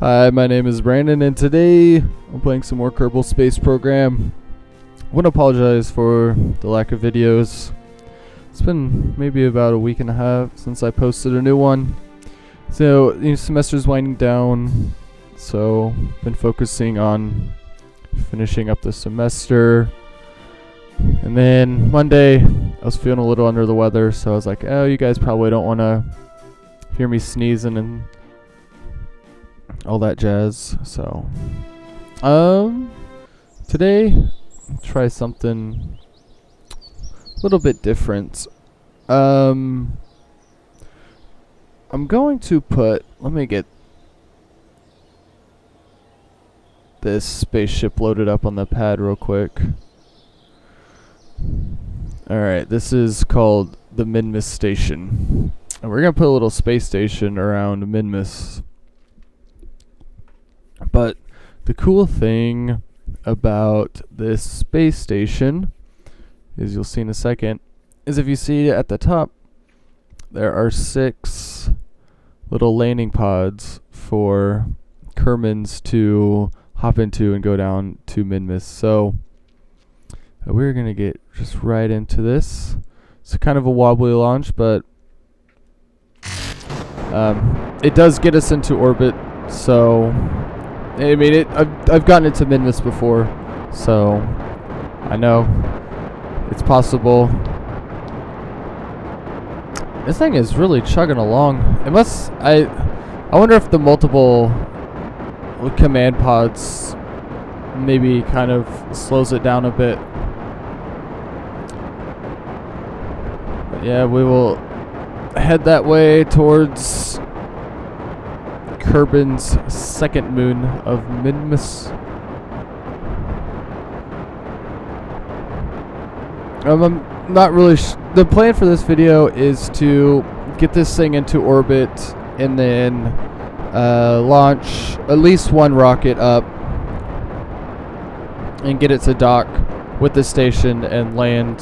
Hi, my name is Brandon, and today I'm playing some more Kerbal Space Program. I want to apologize for the lack of videos. It's been maybe about a week and a half since I posted a new one. So, the semester's winding down, so I've been focusing on finishing up the semester. And then Monday, I was feeling a little under the weather, so I was like, oh, you guys probably don't want to hear me sneezing and all that jazz. So today try something a little bit different. I'm going to put, let me get this spaceship loaded up on the pad real quick. Alright, this is called the Minmus station, and we're gonna put a little space station around Minmus. But the cool thing about this space station, as you'll see in a second, is if you see at the top, there are 6 little landing pods for Kerbins to hop into and go down to Minmus. So we're going to get just right into this. It's kind of a wobbly launch, but it does get us into orbit. So I mean, I've gotten into Minmus before, so I know it's possible. This thing is really chugging along. It must. I wonder if the multiple command pods maybe kind of slows it down a bit. But yeah, we will head that way towards Kerbin's second moon of Minmus. I'm not really the plan for this video is to get this thing into orbit and then launch at least one rocket up and get it to dock with the station and land,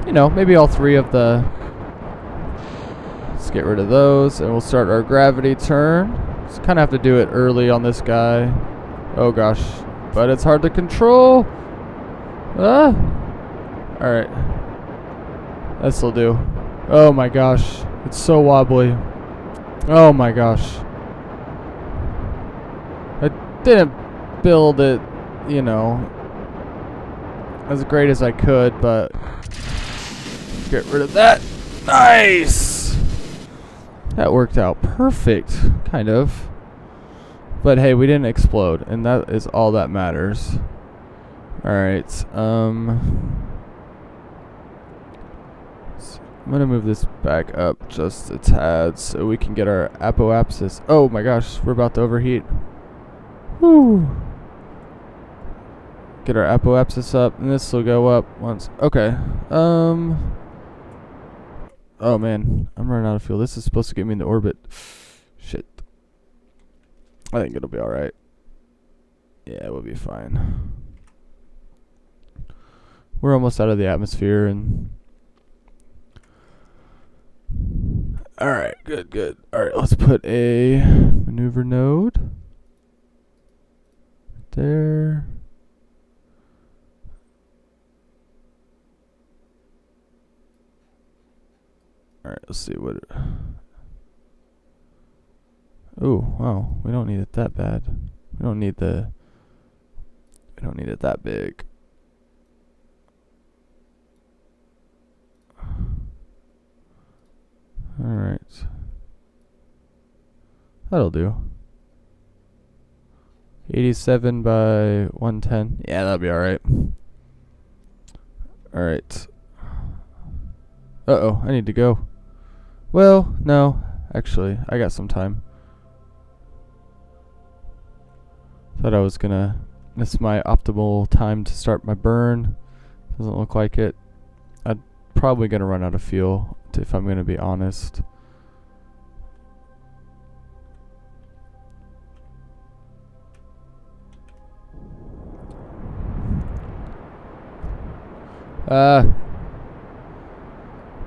you know, maybe all 3 of the. Let's get rid of those, and we'll start our gravity turn. Just kind of have to do it early on this guy. Oh gosh, but it's hard to control. Alright, this'll do. Oh my gosh, it's so wobbly. Oh my gosh, I didn't build it, you know, as great as I could, but get rid of that. Nice. That worked out perfect, kind of. But hey, we didn't explode, and that is all that matters. Alright, I'm gonna move this back up just a tad so we can get our apoapsis. Oh my gosh, we're about to overheat. Woo! Get our apoapsis up, and this will go up once. Okay, oh man, I'm running out of fuel. This is supposed to get me into orbit. Shit. I think it'll be alright. Yeah, we'll be fine. We're almost out of the atmosphere and... Alright, good. Alright, let's put a maneuver node. Right there. Alright, let's see what... Oh, wow. We don't need it that bad. We don't need it that big. Alright. That'll do. 87 by 110. Yeah, that'll be alright. Alright. Uh-oh, I need to go. Well, no, actually, I got some time. Thought I was gonna miss my optimal time to start my burn. Doesn't look like it. I'm probably gonna run out of fuel, if I'm gonna be honest.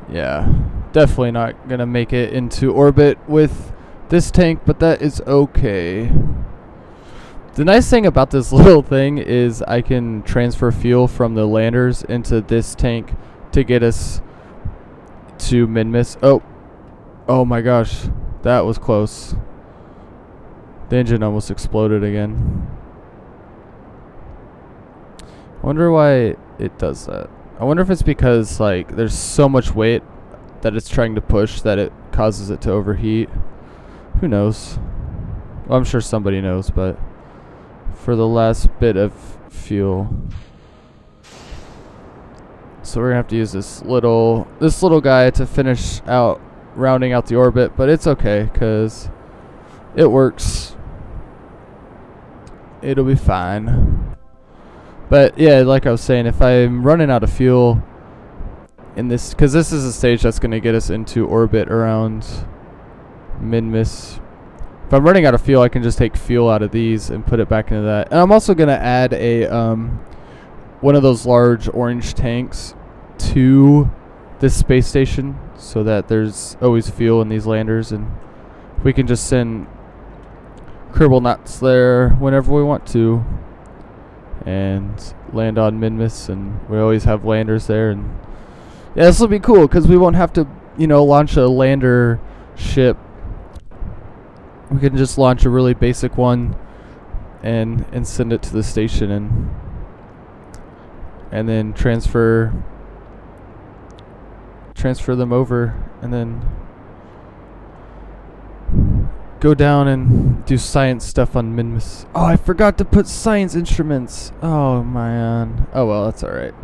Yeah, definitely not gonna make it into orbit with this tank, but that is okay. The nice thing about this little thing is I can transfer fuel from the landers into this tank to get us to Minmus. Oh my gosh, that was close. The engine almost exploded again. I wonder why it does that. I wonder if it's because like there's so much weight that it's trying to push that it causes it to overheat. Who knows? Well, I'm sure somebody knows, but for the last bit of fuel, so we're gonna have to use this little guy to finish out rounding out the orbit, but it's okay because it works. It'll be fine. But yeah, like I was saying, if I'm running out of fuel in this, because this is a stage that's gonna get us into orbit around Minmus. If I'm running out of fuel, I can just take fuel out of these and put it back into that. And I'm also gonna add a one of those large orange tanks to this space station so that there's always fuel in these landers, and we can just send Kerbal knots there whenever we want to and land on Minmus, and we always have landers there. And yeah, this will be cool because we won't have to, launch a lander ship. We can just launch a really basic one and send it to the station and then transfer them over, and then go down and do science stuff on Minmus. Oh, I forgot to put science instruments. Oh man. Oh well, that's alright.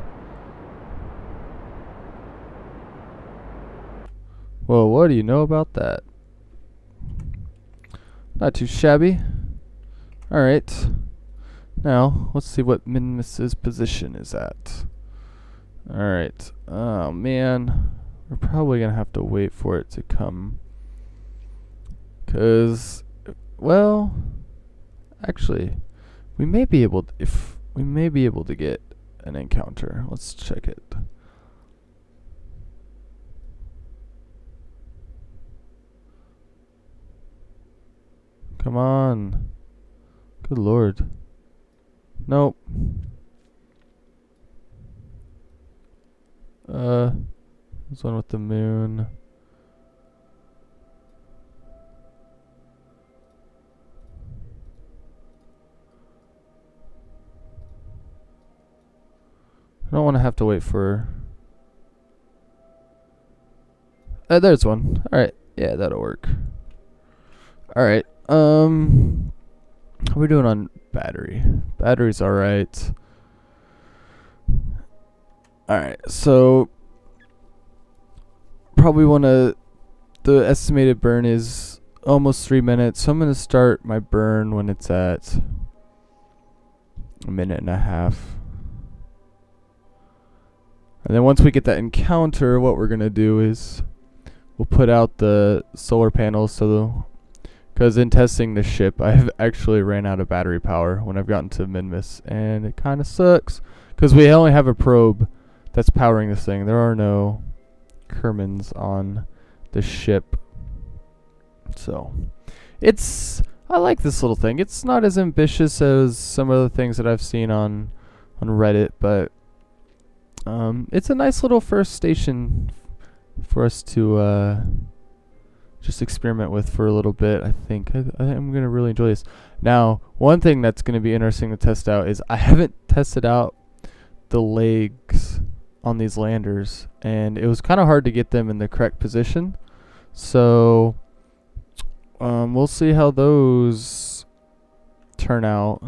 Well, what do you know about that? Not too shabby. Alright. Now, let's see what Minmus's position is at. Alright. Oh man. We're probably gonna have to wait for it to come. Cause, well, actually, we may be able to get an encounter. Let's check it. Come on. Good lord. Nope. This one with the moon. I don't want to have to wait for... there's one. Alright. Yeah, that'll work. Alright. How are we doing on battery? Battery's alright. Alright, so... probably want to... the estimated burn is almost 3 minutes, so I'm going to start my burn when it's at 1.5 minutes. And then once we get that encounter, what we're going to do is we'll put out the solar panels, so because in testing the ship, I have actually ran out of battery power when I've gotten to Minmus, and it kind of sucks because we only have a probe that's powering this thing. There are no Kerbins on the ship. So I like this little thing. It's not as ambitious as some of the things that I've seen on Reddit, but it's a nice little first station for us to just experiment with for a little bit. I think I'm going to really enjoy this. Now, one thing that's going to be interesting to test out is I haven't tested out the legs on these landers, and it was kind of hard to get them in the correct position. So we'll see how those turn out.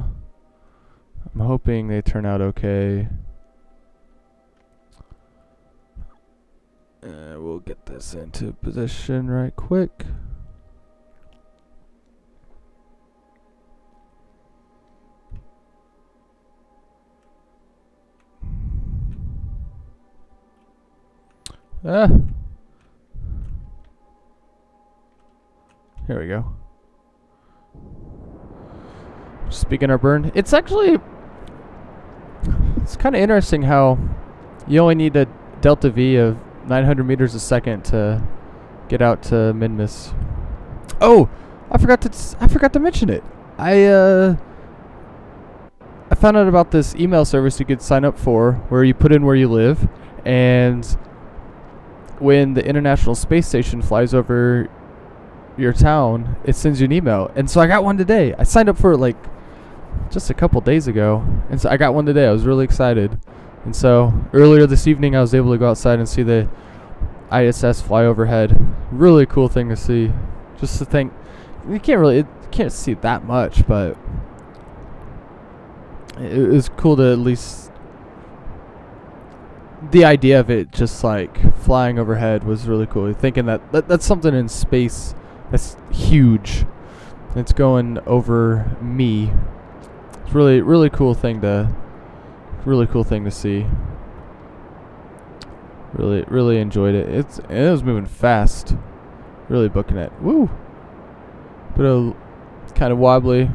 I'm hoping they turn out okay. We'll get this into position right quick. Here we go. Just begin our burn. It's kind of interesting how you only need a delta V of 900 meters a second to get out to Minmus. Oh, I forgot to mention it. I found out about this email service you could sign up for, where you put in where you live, and when the International Space Station flies over your town, it sends you an email. And so I got one today. I signed up for it like just a couple days ago, and so I got one today. I was really excited. And so earlier this evening, I was able to go outside and see the ISS fly overhead. Really cool thing to see. Just to think, you can't see that much, but it was cool to at least, the idea of it just like flying overhead was really cool. Thinking that's something in space that's huge. It's going over me. It's really cool thing to see. Really enjoyed it. It was moving fast. Really booking it. Woo! But kind of wobbly.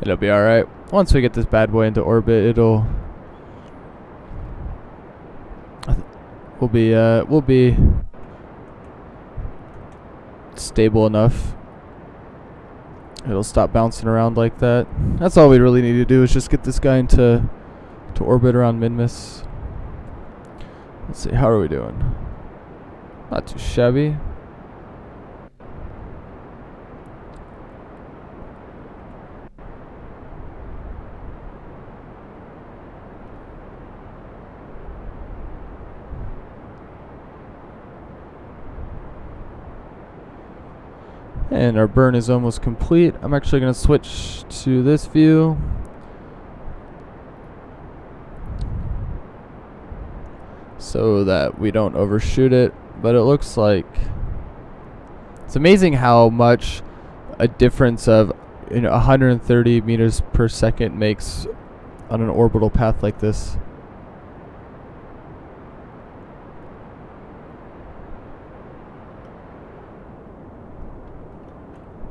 It'll be alright. Once we get this bad boy into orbit, we'll be stable enough. It'll stop bouncing around like that. That's all we really need to do, is just get this guy into orbit around Minmus. Let's see, how are we doing? Not too shabby. And our burn is almost complete. I'm actually going to switch to this view. So that we don't overshoot it. But it looks like, it's amazing how much a difference of 130 meters per second makes on an orbital path like this.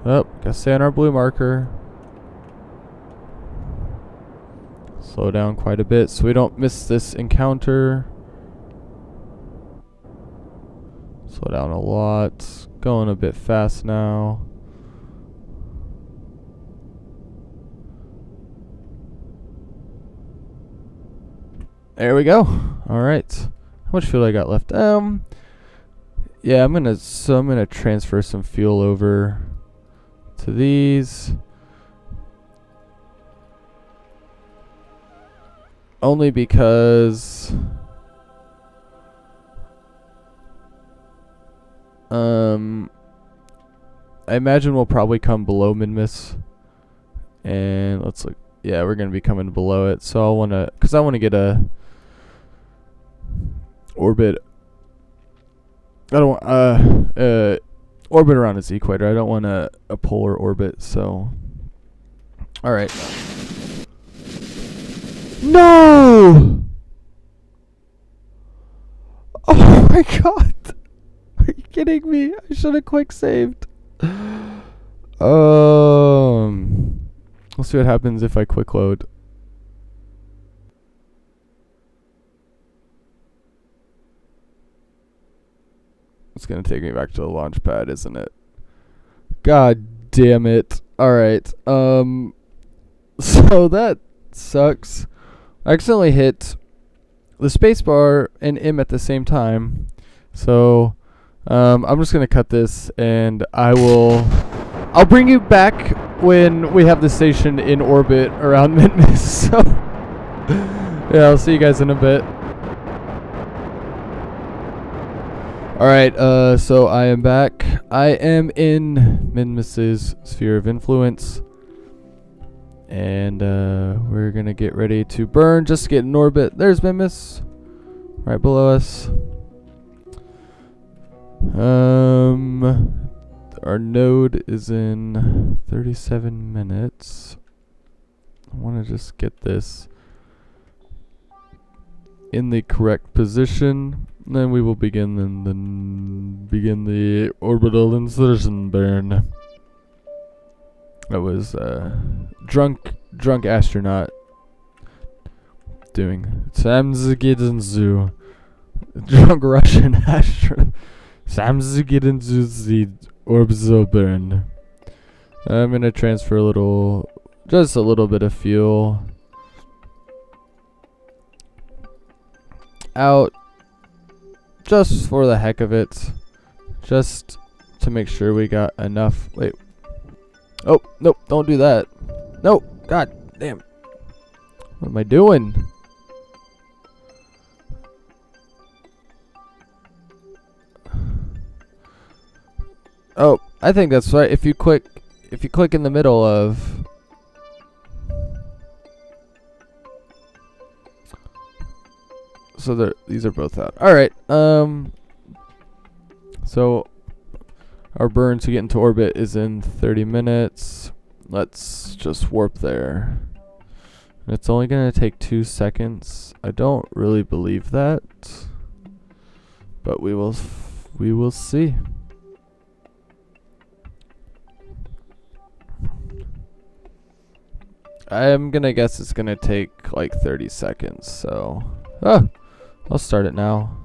Oh, gotta stay on our blue marker. Slow down quite a bit so we don't miss this encounter. Slow down a lot. Going a bit fast now. There we go. Alright. How much fuel I got left? Yeah, I'm gonna transfer some fuel over to these. Only because I imagine we'll probably come below Minmus. And let's look. Yeah, we're gonna be coming below it. So I wanna get a orbit. I don't want orbit around its equator. I don't want a polar orbit. So, all right. No! Oh my god! Are you kidding me? I should have quick saved. We'll see what happens if I quick load. It's gonna take me back to the launch pad, isn't it? God damn it. Alright. So that sucks. I accidentally hit the spacebar and M at the same time. So I'm just gonna cut this, and I'll bring you back when we have the station in orbit around Minmus. So yeah, I'll see you guys in a bit. Alright, so I am back. I am in Minmus's sphere of influence. And we're gonna get ready to burn, just to get in orbit. There's Minmus, right below us. Our node is in 37 minutes. I want to just get this in the correct position. Then we will begin the orbital insertion burn. That was drunk astronaut doing Samzgidenzu. Drunk Russian astronaut. Sam's get into the orbital burn. I'm gonna transfer just a little bit of fuel out, just for the heck of it, just to make sure we got enough. Wait. Oh, nope, don't do that. Nope, god damn. What am I doing? Oh, I think that's right. If you click in the middle of these are both out. All right. So our burn to get into orbit is in 30 minutes. Let's just warp there. It's only going to take 2 seconds. I don't really believe that, but we will see. I'm going to guess it's going to take like 30 seconds. So, I'll start it now.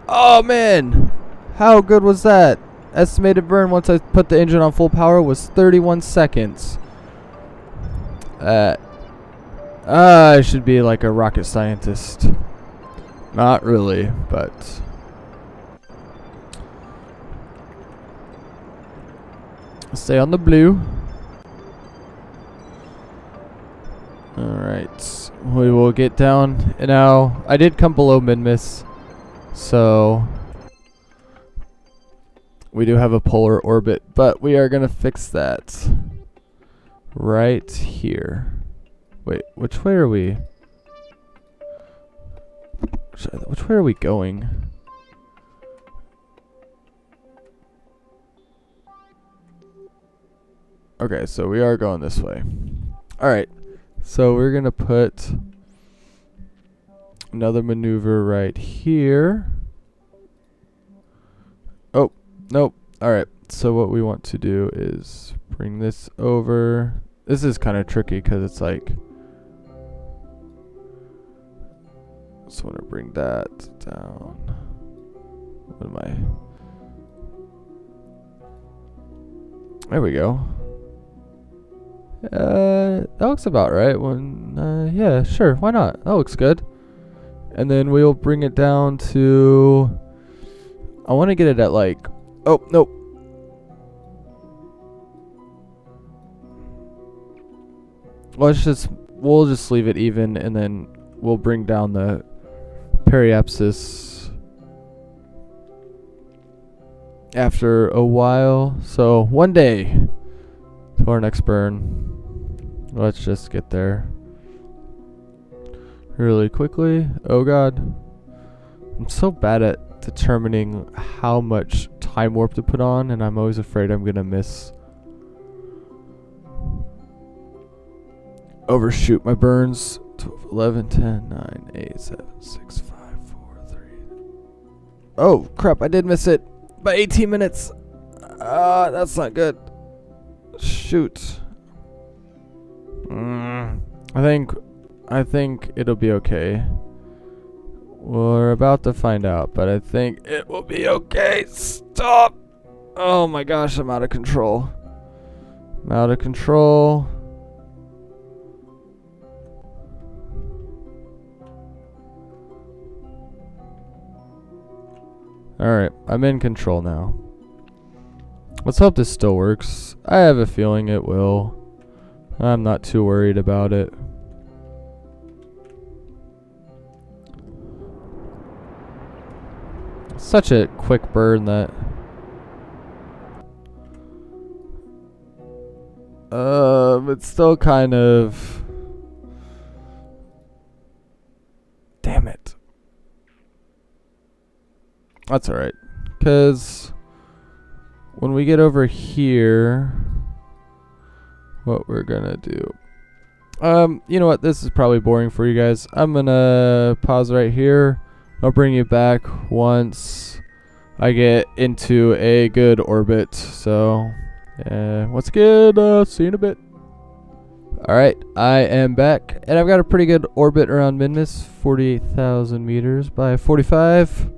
Oh man, how good was that? Estimated burn once I put the engine on full power was 31 seconds. I should be like a rocket scientist. Not really, but stay on the blue. Alright, we will get down. Now, I did come below Minmus, so we do have a polar orbit, but we are going to fix that right here. Wait, which way are we? Which way are we going? Okay, so we are going this way. Alright, so we're going to put another maneuver right here. Oh, nope. Alright, so what we want to do is bring this over. This is kind of tricky because it's like, just want to bring that down. What am I? There we go. That looks about right. Yeah, sure, why not? That looks good. And then we'll bring it down to, I want to get it at like, oh, nope. We'll just leave it even, and then we'll bring down the periapsis after a while. So one day to our next burn. Let's just get there really quickly. Oh god, I'm so bad at determining how much time warp to put on, and I'm always afraid I'm gonna overshoot my burns. 12, 11, 10, 9, 8, 7, 6, 5, 4, 3. Oh crap, I did miss it by 18 minutes. That's not good. Shoot. I think it'll be okay. We're about to find out, but I think it will be okay. Stop! Oh my gosh, I'm out of control. I'm out of control. Alright, I'm in control now. Let's hope this still works. I have a feeling it will. I'm not too worried about it. Such a quick burn that it's still kind of, damn it. That's alright, because when we get over here, what we're gonna do, you know what, this is probably boring for you guys. I'm gonna pause right here. I'll bring you back once I get into a good orbit. So what's good? See you in a bit. Alright, I am back, and I've got a pretty good orbit around Minmus, 48,000 meters by 45.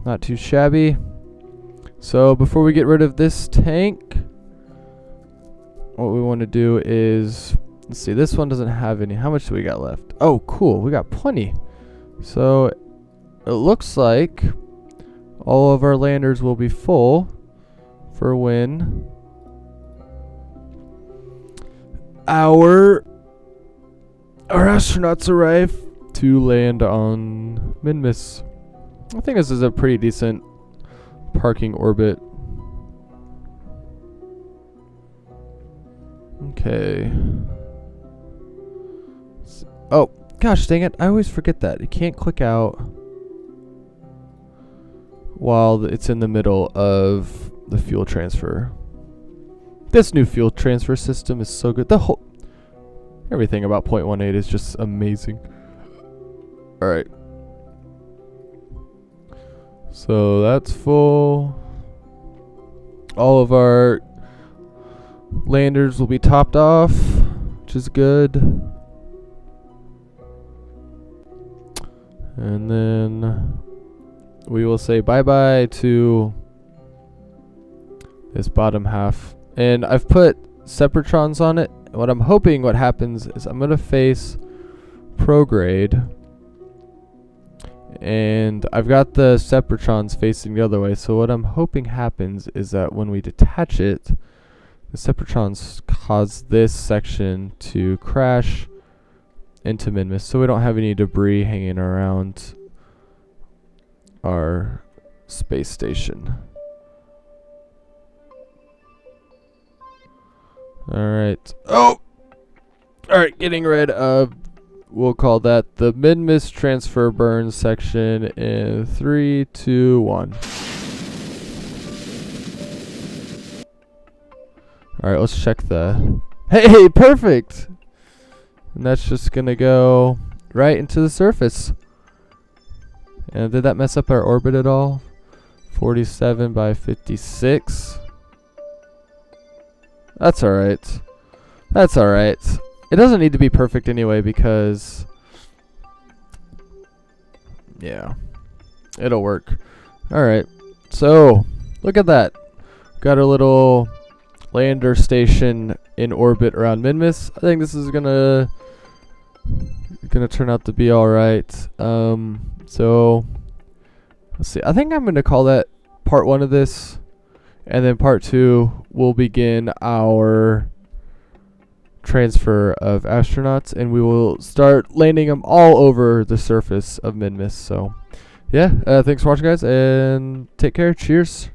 Not too shabby. So before we get rid of this tank, what we want to do is, let's see, this one doesn't have any. How much do we got left? Oh, cool. We got plenty. So it looks like all of our landers will be full for when our astronauts arrive to land on Minmus. I think this is a pretty decent parking orbit. Okay. Oh, gosh dang it. I always forget that. You can't click out while it's in the middle of the fuel transfer. This new fuel transfer system is so good. Everything about 0.18 is just amazing. Alright. So that's full. All of our landers will be topped off, which is good. And then we will say bye-bye to this bottom half. And I've put separatrons on it. What I'm hoping what happens is I'm going to face prograde. And I've got the separatrons facing the other way. So what I'm hoping happens is that when we detach it, the separatrons cause this section to crash into Minmus, so we don't have any debris hanging around our space station. Alright. Oh! Alright, getting rid of, we'll call that the Minmus transfer burn section in 3, 2, 1. Alright, let's check the... Hey, perfect! And that's just gonna go right into the surface. And did that mess up our orbit at all? 47 by 56. That's alright. That's alright. It doesn't need to be perfect anyway because... yeah. It'll work. Alright. So, look at that. Got our little lander station in orbit around Minmus. I think this is gonna turn out to be alright. So let's see. I think I'm gonna call that part 1 of this, and then part 2 will begin our transfer of astronauts, and we will start landing them all over the surface of Minmus. So yeah, thanks for watching, guys, and take care. Cheers.